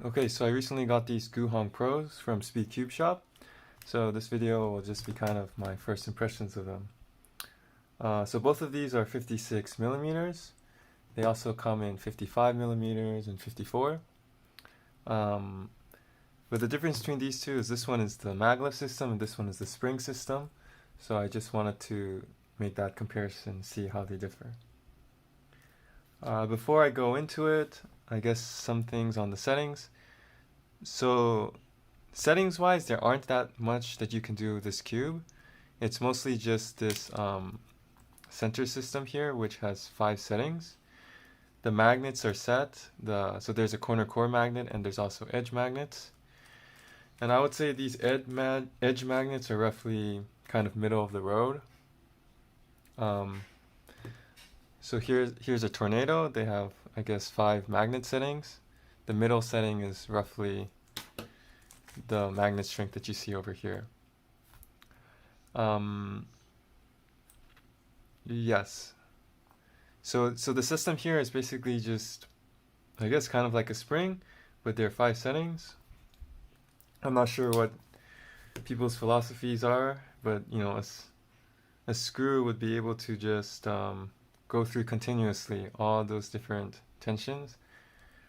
Okay, so I recently got these Guhong Pros from SpeedCubeShop. So this video will just be kind of my first impressions of them. So both of these are 56 millimeters. They also come in 55 millimeters and 54. But the difference between these two is this one is the Maglev system and this one is the spring system. So I just wanted to make that comparison, see how they differ. Before I go into it, I guess some things on the settings. So settings wise, there aren't that much that you can do with this cube. It's mostly just this center system here, which has 5 settings. The magnets are set. So there's a corner core magnet and there's also edge magnets. And I would say these edge magnets are roughly kind of middle of the road. So here's a tornado. They have, I guess, 5 magnet settings. The middle setting is roughly the magnet strength that you see over here. Yes. So the system here is basically just, I guess, kind of like a spring, but there are 5 settings. I'm not sure what people's philosophies are, but you know, a screw would be able to just go through continuously all those different tensions.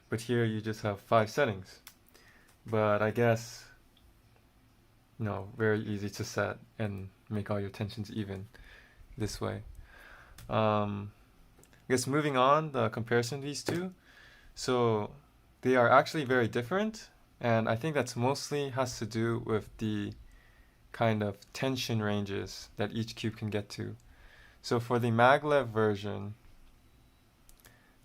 But here you just have 5 settings. But I guess, you know, very easy to set and make all your tensions even this way. I guess moving on, the comparison of these two. So they are actually very different, and I think that's mostly has to do with the kind of tension ranges that each cube can get to. So for the Maglev version,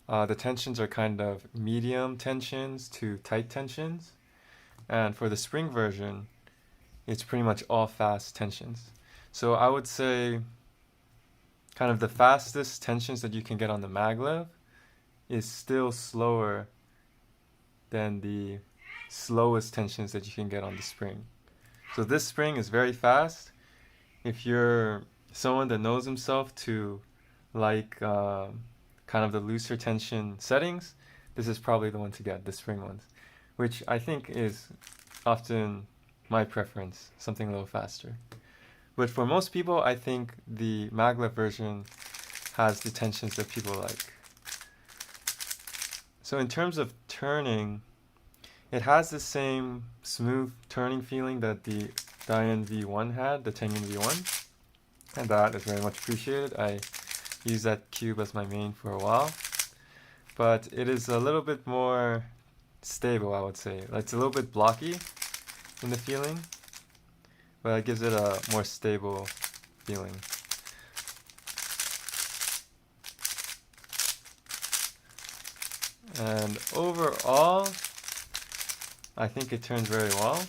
the tensions are kind of medium tensions to tight tensions. And for the spring version, it's pretty much all fast tensions. So I would say kind of the fastest tensions that you can get on the Maglev is still slower than the slowest tensions that you can get on the spring. So this spring is very fast. If you're someone that knows himself to like kind of the looser tension settings, this is probably the one to get, the spring ones, which I think is often my preference, something a little faster. But for most people, I think the Maglev version has the tensions that people like. So in terms of turning, it has the same smooth turning feeling that the Dayan V1 had, the Tengen V1, and that is very much appreciated. I used that cube as my main for a while, but it is a little bit more stable, I would say. It's a little bit blocky in the feeling, but it gives it a more stable feeling. And overall, I think it turns very well.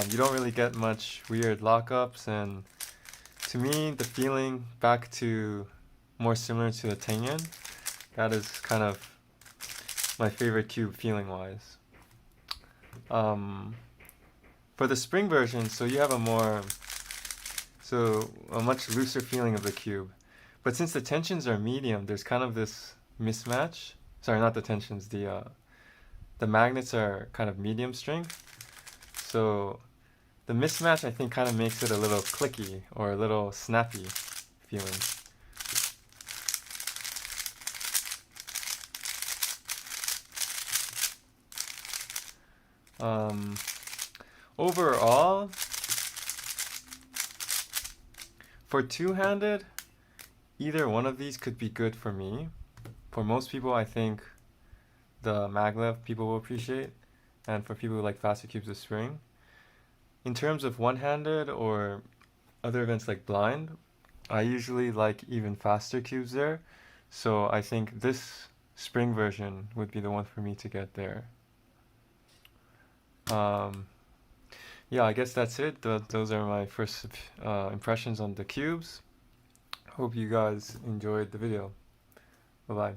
You don't really get much weird lockups, and to me, the feeling back to more similar to the Tengen, that is kind of my favorite cube feeling wise. For the spring version, so you have a much looser feeling of the cube. But since the tensions are medium, there's kind of this mismatch. Sorry, not the tensions, the magnets are kind of medium strength. So the mismatch, I think, kind of makes it a little clicky or a little snappy feeling. Overall, for two-handed, either one of these could be good for me. For most people, I think the Maglev people will appreciate, and for people who like faster cubes with spring. In terms of one-handed or other events like blind, I usually like even faster cubes there, so I think this spring version would be the one for me to get there. Yeah, I guess that's it. Those are my first impressions on the cubes. Hope you guys enjoyed the video. Bye-bye.